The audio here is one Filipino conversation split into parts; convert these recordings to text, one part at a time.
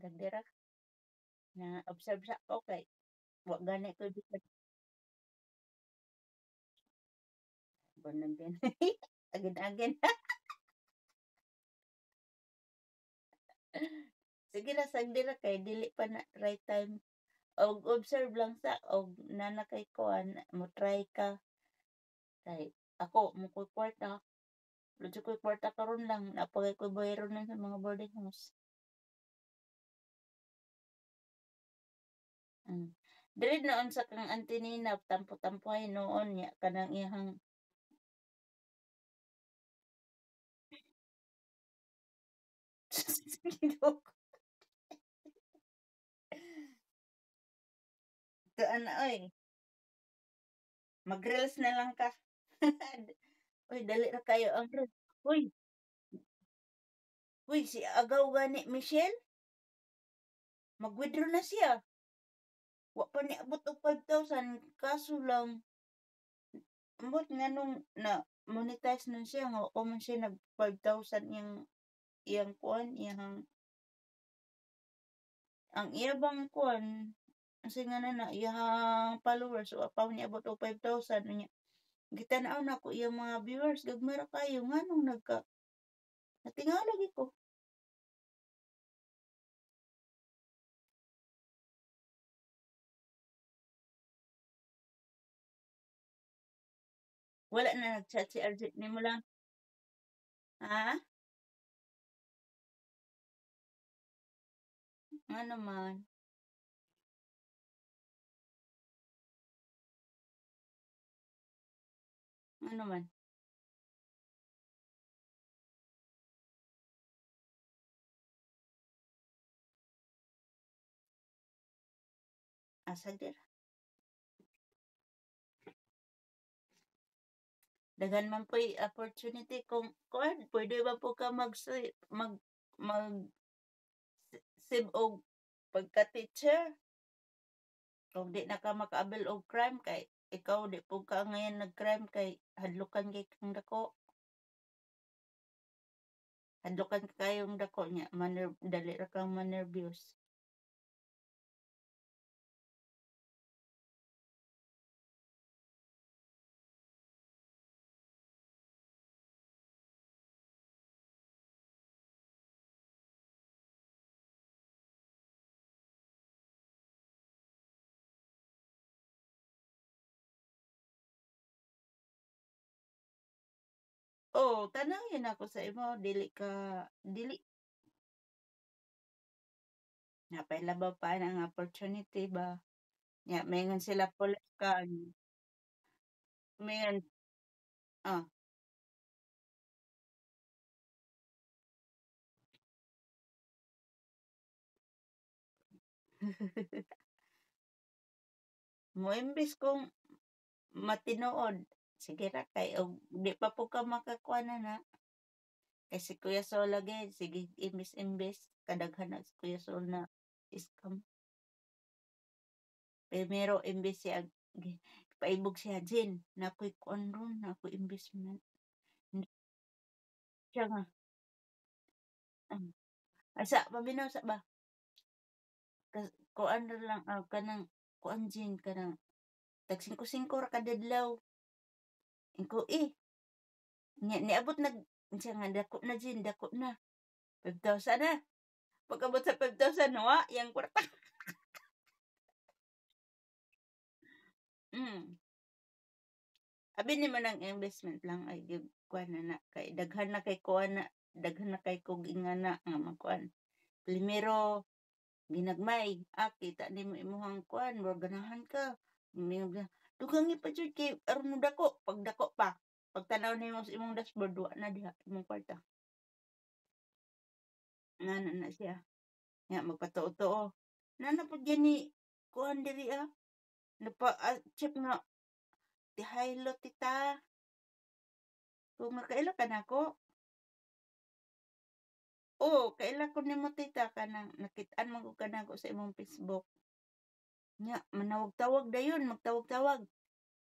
Gandira na observe sa ko kay wa gani ko bisag bunag din. Agin-agin. Sige na sagdira kay dili pa na right time. Og observe lang sa og nana kay kuan mo try ka kay ako mo ko'y kwarta. Medyo ko'y kwarta karon lang napagay ko'y bayro na sa mga boarding house. Hmm. Dili noon sa kang auntie nina tampo-tampohay noon nya kanang iyang Ginoo ko. Kaan na oy, mag-reels na lang ka. Uy, dali ra kayo ang reels. Uy, uy, si agaw gani Michelle, mag-withdraw na siya. Wa pa niabot og 5,000 kaso lang ambot nganong na monetize na siya nga wa pa man siya nag 5,000 iyang kuan iyang ang iya bang kuan kasi nga na iyang followers wa pa niabot og 5,000 unya gitan-aw na ko iyang mga viewers gagmay ra kayo nganong natingala lagi ko. Wala na nag-chat si Arjit nimo lang, ha? Nga naman, nga naman. Asa dir? Daghan man po'y opportunity kung kuan pwede ba po ka mag save og pagka-teacher kung di na ka makaabel og crime kay ikaw di po ka ngayon nag-crime kay hadlukan kay kang dako. Hadlukan ka kayong dako niya dali ra kang manervyos. Oo, tanawin ako sa imo dili napailabaw pa ang opportunity ba. Nya mayngon sila pulis ka mayon ah. Mo imbis kung matinood, sige ra kay og di pa po ka makakuha na. Kay si Kuya Sol lagi, sige imbis-imbis kadaghan na si Kuya Sol na scam. Primero imbis siya paibog siya, "Jen, nakoy kuan ron, nakoy investment." Hindi siya nga, um, asa paminaw sa ba? Kuan ra lang, kanang kuan Jen, kanang tag 5-5 ra kada adlaw. Ingko, niabot siya nga, "Dako na Jen, dako na." 5,000 na. Pag-abot sa 5,000 wa yang kwarta. Hmm. Abi nimo ng investment lang ay gyud kuan na kay daghan na kay kuan na daghan na kay kog ingana nga makuan. Primero ginagmay, kita nimo imong kuan murag ganahan ka. Dugang pa jud kay aron mo dako, pag dako pa. Pagtanaw nimo sa imong dashboard wa na diha imong kwarta. Ngana na siya. Nga magpatuo-tuo. Nana pud gani kuan diri napa-achieve nga tihaylo tita. Kung makaila ka nako, kaila ko nimo tita kanang nakit-an man ko kanako sa imong Facebook. Nya manawag-tawag dayon, magtawag-tawag.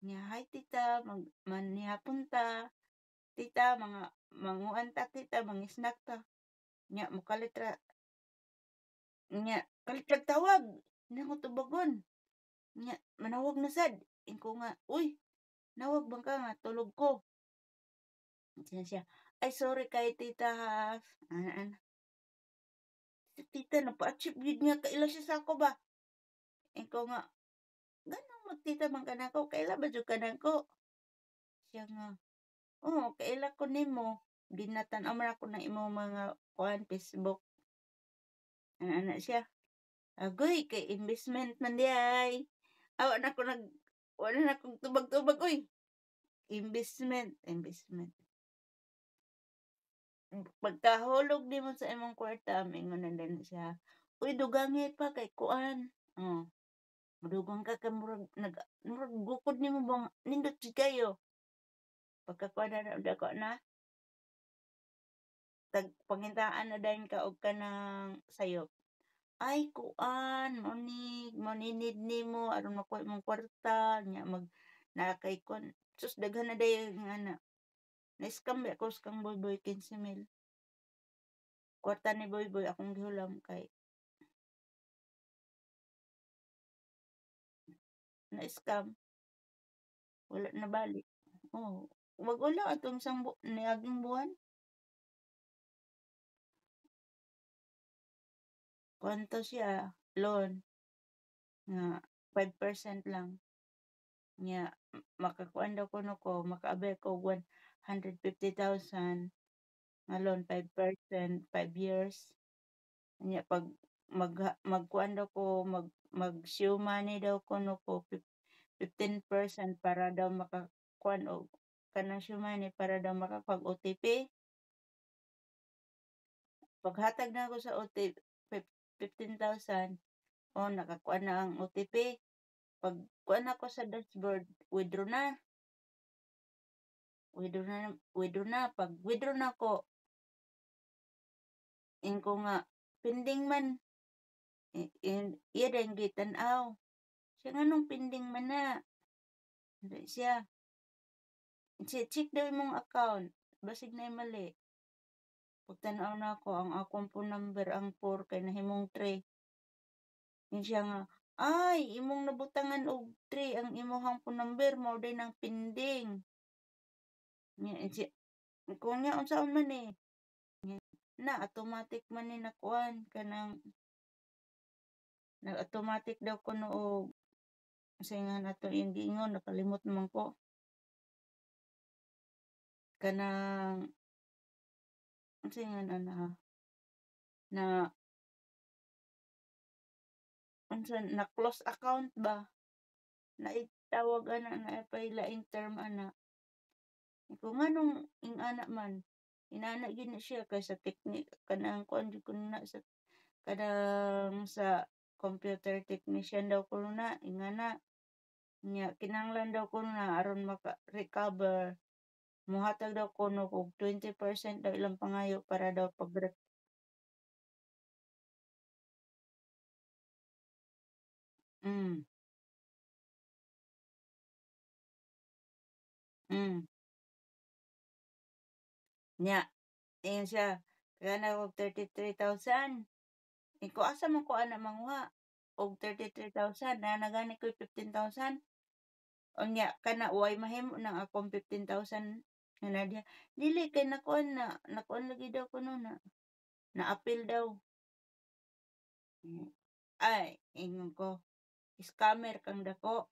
Nya, "Hi tita, manihapon ta. Tita, manguan ta tita, mangi-snack ta." Nya mokalit ra Nya kalit kag tawag, hindi ako tubagon. Nya manawag na sad, ingko nga, "Uy, nawag bang ka nga tulog ko." Siya, "Ay sorry kay tita ha." Ana, si tita napa-achieve gid nga kaila siya sa ako ba. Ingko nga, "Ngano mo tita man ka nako, kaila ba jud ka nako?" Siya nga, "Oo, kaila ko nimo. Ginatan-aw man ako ng imong mga kuan Facebook." Ana siya, "Agoy kay investment man di ay." Awa na ko wala na akong tubag-tubag uy. Investment. Pagkahulog nimo sa imong kwarta moingon na din siya, "Uy dugangi pa kay kuan." Oh, modugang ka kay murag gukod nimo bang nindot jud kayo. Pagkakuan na dako na, pangintaan na dayon ka og kanang sayop. Ay kuan mao ni need nimo aron makuha imong kwarta nya na kay kuan sus daghan na dayon nga ana. Na-scam ba ako kang Boyboy 15,000. Kwarta ni Boyboy akong gihulam kay na-scam, wala nabalik. Oo, wala atong isang niaging buwan. Kuwanto siya, loan nga 5% lang. Nya makakuan daw kuno ko, makaabot ko 150,000 nga loan 5%, 5 years. Nya pag magkuan daw ko, mag-show money daw kuno ko 15% para daw makakuan og kanang show money para daw makapag OTP. Paghatag na ako sa OTP 15,000, oh nakakuha na ang OTP. Pag kuan ako sa dashboard, withdraw na. Pag withdraw na ko, ingko nga, pending man. Iya din gitan-aw. Siya nga nung pending man na. Hindi siya. Check daw imong account. Basig na mali. Pagtanaw na ako, ang akong phone number, ang 4 kay nahimong 3. Yun siya nga, ay, imong nabutangan og 3 ang imong phone number, mao din ang pending. Kung niya, unsaon man eh. Na, automatic man ni nakuan, kanang, nag-automatic daw ko noog, kasi nga nato yung giingon, nakalimot naman ko. Kanang, kasi nga na, na close account ba? Na itawag ana, na pailaing term ana. Kung anong ing ana man, inana gina siya kay sa technique kanang kuan jud kuno na sa kanang sa computer technician daw kuno na ingana nya kinahanglan daw kuno na aron maka-recover mohatag daw kuno og 20% daw ilang pangayo para daw mm, mm. Nya ingon siya kana og 33,000. Iko asa man ko ana manguha og 33,000 na nagani ko 15,000. Unya kana way mahimo ng akong 15,000 nga na diha. Dili kay nakuan lagi daw kuno na-appeal daw. Ay, ingon ko, scammer kang dako.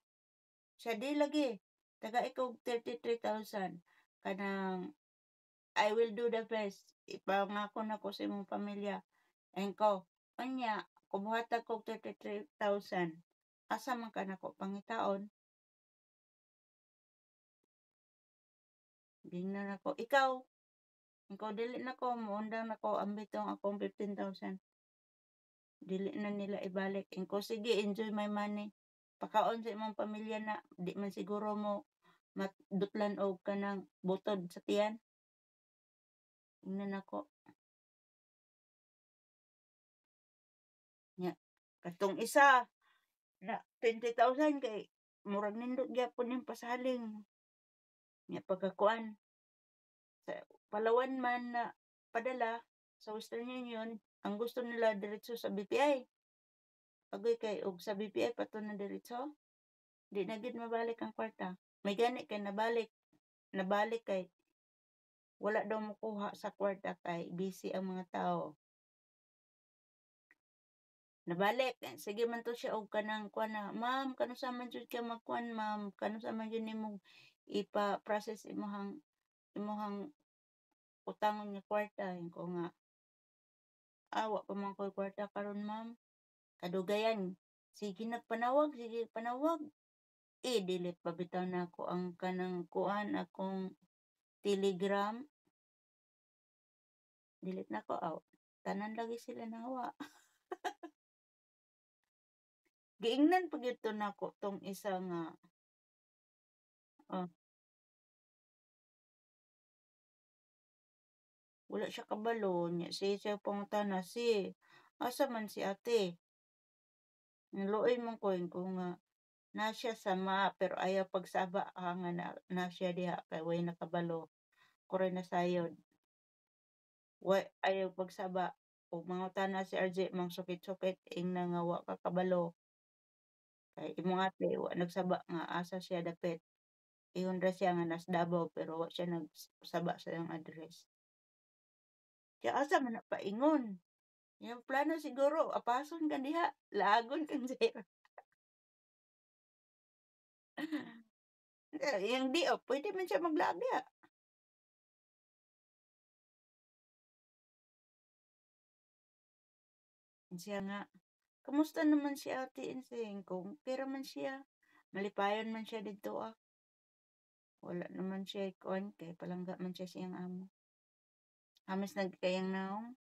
Siya di lagi. Taga ikaw 33,000. Kanang I will do the best. Ipangako na ko sa imong pamilya. Ayun ko, anya, kumuhatag ko 33,000. Asa man ka nako pangitaon? Gingnan ako, ikaw dili na ko, muundang na ko, ambitong akong 15,000. Dili na nila ibalik. Ingko, sige, enjoy my money. Pakaon sa imong pamilya na, di man siguro mo madutlan og kanang butod sa tiyan. Ingnan ako. Nya, katong isa, na 20,000 kay murag nindot gyapon yung pasaling. Nya pagkakuan sa Palawan man na padala sa Western Union, ang gusto nila diretso sa BPI. Agoy kay og sa BPI pa 'to na diretso, di na gid mabalik ang kwarta. May gani kay nabalik kay wala daw makuha sa kwarta kay busy ang mga tao. Nabalik, sige man 'to siya og kanang kuan na, "Ma'am kanunsa man jud ka magkuan ma'am, kanunsa man jud nimong ipa-process imuhang utangon nga kwarta." Yun ko nga, wa pa man ko'y kwarta karon ma'am." Kadugayan, sige nagpanawag, sige panawag. Delete pa bitaw nako ang kanang kuan akong Telegram. Delete nako, tanan lagi sila nawa. Giingnan pa gyud 'to nako 'tong isa nga, oh, wala siya kabalo nya siya pangutana, "Si, asa man si ate?" Niluoy man ko nga, "Nasya sama pero ayaw pagsaba nga nasya diha kay way nakabalo." Kuray nasayod. Ayaw pagsaba ug mangutana si RJ mangsukit-sukit ingna nga wa ka kabalo. Kay imong ate wa nagsaba nga asa siya dapit. Ingon ra siya nga nas Davao pero wa siya nagsaba sa iyang address. Kaya asa man na paingon? Yung plano siguro apason ka diha, laagon kang zero. Yung di pwede man siya maglaag diha. Siya nga, "Kamusta naman si Ate Inseng?" Kung okey man siya, malipayon man siya didto, wala naman siya kuan kay palangga man siya siyang amo. Hamas nagkayang naong.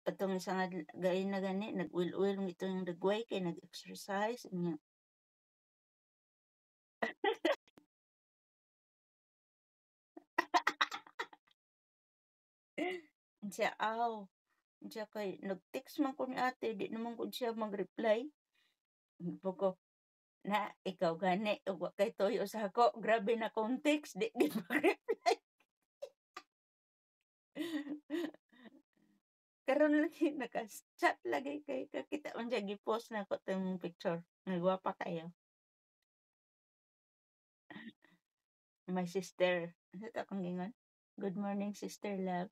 Katong isa nga gayon na gani nag-uwil-uwil itong dagway kay nag-exercise nya. Siya, siya kay nag-text man ko ni ate di naman gud siya mag-reply. Sabi ko, "Na ikaw gani ug wa kay tuyo sa ako, grabe na kong text di gid mag-reply." Karon lagi naka-chat lagi kay kakita man siya gi-post nako tong picture, nga gwapa kayo. My sister, ano ta akong gingon? "Good morning sister love."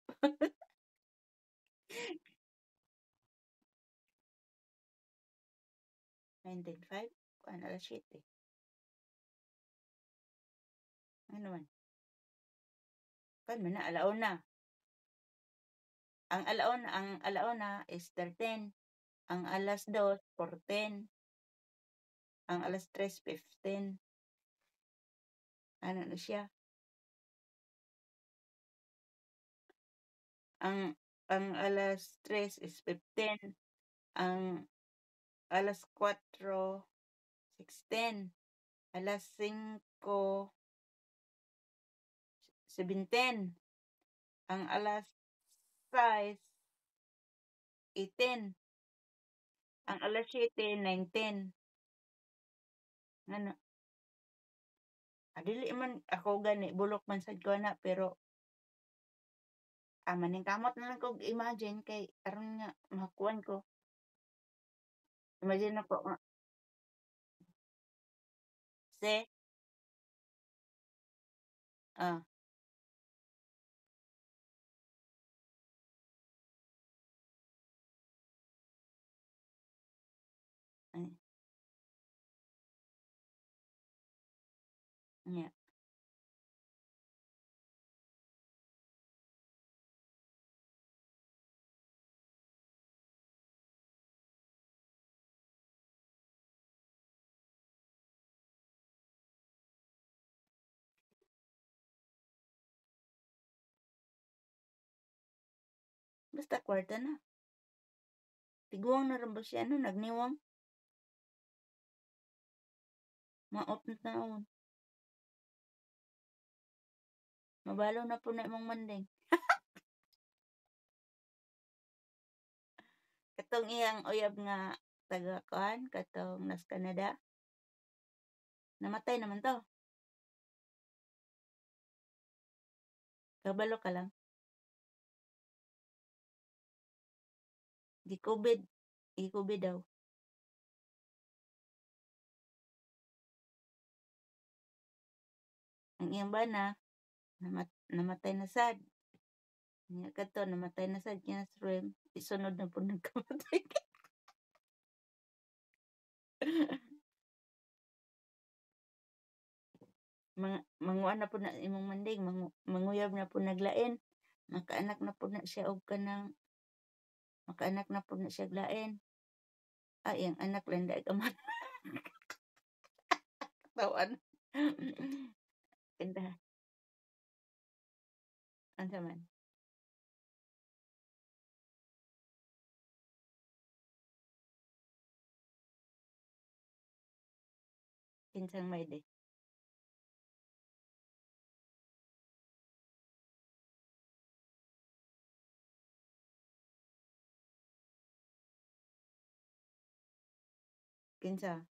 9:05, kuan 7:00. Ano man? Kuan man na alauna. Ang alauna is 13, ang 2:00, 4:10, ang 3:00, 15. Ano na siya? Ang 3:00 is 15, ang 4:00, 16, 5:00, 17, ang 6:00, 18, ang 7:00, 19. Ano, dili man ako gani bulok man sad ko na pero maningkamot na lang kog imagine kay aron nga makuan ko. Imagine ako nga, se, ah, ay, nya. Basta kwarta na. Tiguang na rin ba siya no, nagniwang, maot na taon. Mabalo na po na imong manding. Katong iyang uyab nga taga kuan, katong nas Canada. Namatay naman to. Kabalo ka lang. Gi-COVID, i-COVID daw. Ang iyang bana namatay na sad. Nya kadto namatay na sad niya sa Rem, isunod na po nagkamatay. Manguan na po na imong manding, manguyab na po naglain. Makaanak na po na siya og kanang makaanak na po na siya og lain. Ay, ang anak lang dahil kaman. Tawan. Ganda. Unsa man? Kinsang may de. Kinsa?